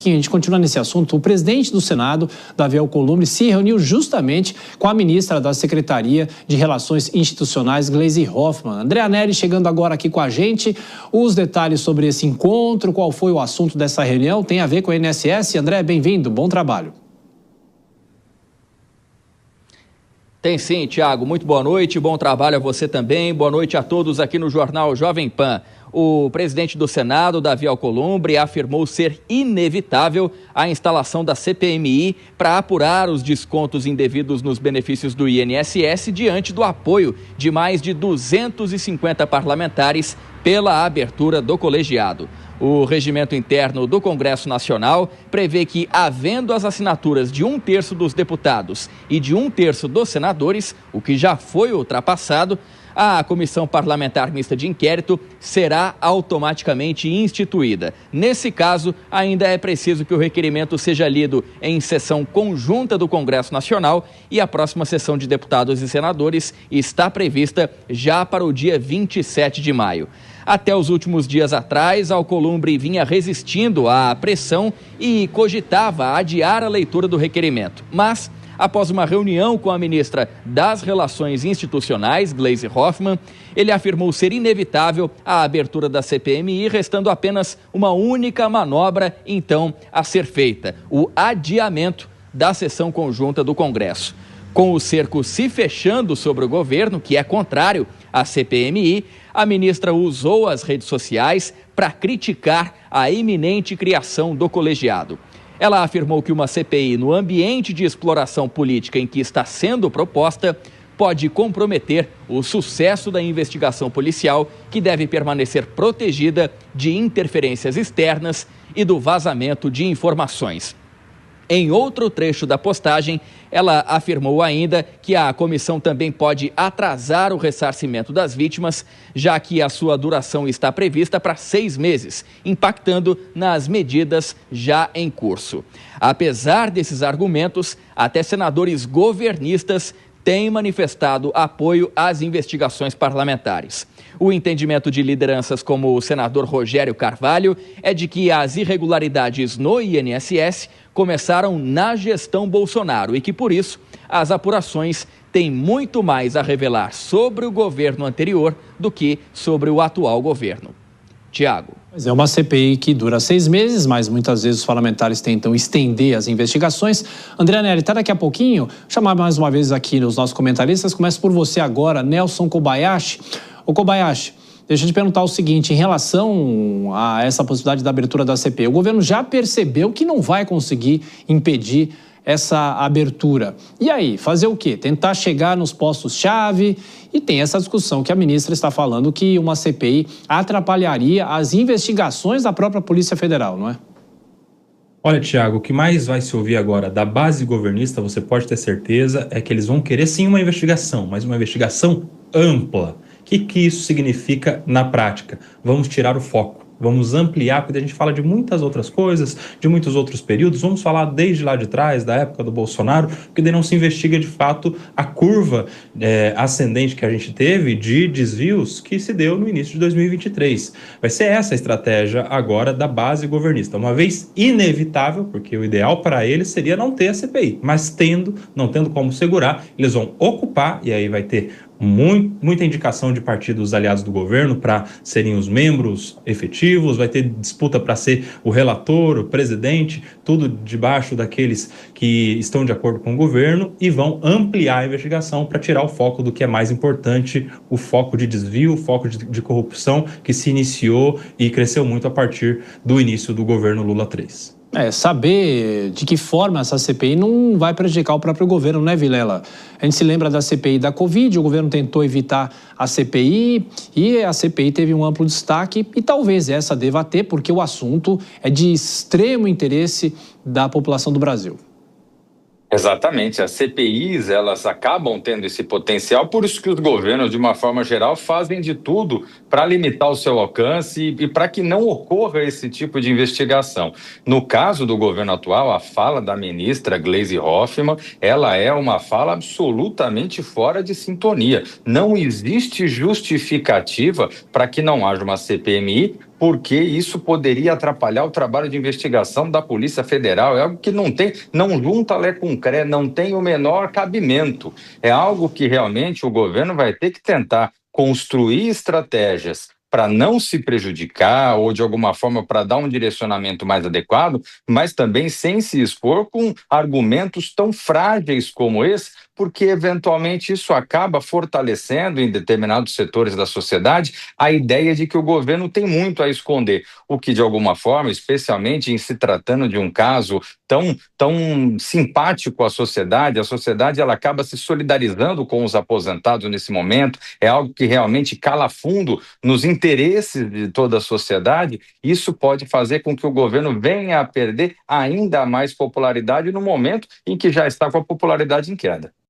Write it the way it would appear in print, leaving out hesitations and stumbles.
A gente continua nesse assunto. O presidente do Senado, Davi Alcolumbre, se reuniu justamente com a ministra da Secretaria de Relações Institucionais, Gleisi Hoffmann. Andréa Neri chegando agora aqui com a gente. Os detalhes sobre esse encontro, qual foi o assunto dessa reunião, tem a ver com a INSS. André, bem-vindo, bom trabalho. Tem sim, Tiago. Muito boa noite, bom trabalho a você também. Boa noite a todos aqui no Jornal Jovem Pan. O presidente do Senado, Davi Alcolumbre, afirmou ser inevitável a instalação da CPMI para apurar os descontos indevidos nos benefícios do INSS diante do apoio de mais de 250 parlamentares pela abertura do colegiado. O regimento interno do Congresso Nacional prevê que, havendo as assinaturas de 1/3 dos deputados e de 1/3 dos senadores, o que já foi ultrapassado, a Comissão Parlamentar Mista de Inquérito será automaticamente instituída. Nesse caso, ainda é preciso que o requerimento seja lido em sessão conjunta do Congresso Nacional e a próxima sessão de deputados e senadores está prevista já para o dia 27 de maio. Até os últimos dias atrás, Alcolumbre vinha resistindo à pressão e cogitava adiar a leitura do requerimento. Mas, após uma reunião com a ministra das Relações Institucionais, Gleisi Hoffmann, ele afirmou ser inevitável a abertura da CPMI, restando apenas uma única manobra, então, a ser feita: o adiamento da sessão conjunta do Congresso. Com o cerco se fechando sobre o governo, que é contrário à CPMI, a ministra usou as redes sociais para criticar a iminente criação do colegiado. Ela afirmou que uma CPI no ambiente de exploração política em que está sendo proposta pode comprometer o sucesso da investigação policial, que deve permanecer protegida de interferências externas e do vazamento de informações. Em outro trecho da postagem, ela afirmou ainda que a comissão também pode atrasar o ressarcimento das vítimas, já que a sua duração está prevista para 6 meses, impactando nas medidas já em curso. Apesar desses argumentos, até senadores governistas têm manifestado apoio às investigações parlamentares. O entendimento de lideranças como o senador Rogério Carvalho é de que as irregularidades no INSS começaram na gestão Bolsonaro e que, por isso, as apurações têm muito mais a revelar sobre o governo anterior do que sobre o atual governo. Tiago. Mas é uma CPI que dura 6 meses, mas muitas vezes os parlamentares tentam estender as investigações. Andréa Neri, tá daqui a pouquinho. Vou chamar mais uma vez aqui os nossos comentaristas. Começo por você agora, Nelson Kobayashi. Ô Kobayashi, deixa eu te perguntar o seguinte, em relação a essa possibilidade da abertura da CPI, o governo já percebeu que não vai conseguir impedir essa abertura. E aí, fazer o quê? Tentar chegar nos postos-chave? E tem essa discussão que a ministra está falando que uma CPI atrapalharia as investigações da própria Polícia Federal, não é? Olha, Tiago, o que mais vai se ouvir agora da base governista, você pode ter certeza, é que eles vão querer sim uma investigação, mas uma investigação ampla. O que isso significa na prática? Vamos tirar o foco. Vamos ampliar, porque a gente fala de muitas outras coisas, de muitos outros períodos. Vamos falar desde lá de trás, da época do Bolsonaro, porque daí não se investiga de fato a curva ascendente que a gente teve de desvios que se deu no início de 2023. Vai ser essa a estratégia agora da base governista. Uma vez inevitável, porque o ideal para eles seria não ter a CPI, mas não tendo como segurar, eles vão ocupar, e aí vai ter muita indicação de partidos aliados do governo para serem os membros efetivos, vai ter disputa para ser o relator, o presidente, tudo debaixo daqueles que estão de acordo com o governo, e vão ampliar a investigação para tirar o foco do que é mais importante, o foco de desvio, o foco de corrupção que se iniciou e cresceu muito a partir do início do governo Lula III. Saber de que forma essa CPI não vai prejudicar o próprio governo, né, Vilela? A gente se lembra da CPI da Covid, o governo tentou evitar a CPI e a CPI teve um amplo destaque e talvez essa deva ter, porque o assunto é de extremo interesse da população do Brasil. Exatamente, as CPIs, elas acabam tendo esse potencial, por isso que os governos, de uma forma geral, fazem de tudo para limitar o seu alcance e para que não ocorra esse tipo de investigação. No caso do governo atual, a fala da ministra Gleisi Hoffmann, ela é uma fala absolutamente fora de sintonia. Não existe justificativa para que não haja uma CPMI porque isso poderia atrapalhar o trabalho de investigação da Polícia Federal. É algo que não junta Lé com Cré, não tem o menor cabimento. É algo que realmente o governo vai ter que tentar construir estratégias para não se prejudicar ou, de alguma forma, para dar um direcionamento mais adequado, mas também sem se expor com argumentos tão frágeis como esse, porque, eventualmente, isso acaba fortalecendo em determinados setores da sociedade a ideia de que o governo tem muito a esconder, o que, de alguma forma, especialmente em se tratando de um caso tão simpático à sociedade, a sociedade ela acaba se solidarizando com os aposentados nesse momento, é algo que realmente cala fundo nos interesses de toda a sociedade. Isso pode fazer com que o governo venha a perder ainda mais popularidade no momento em que já está com a popularidade em queda.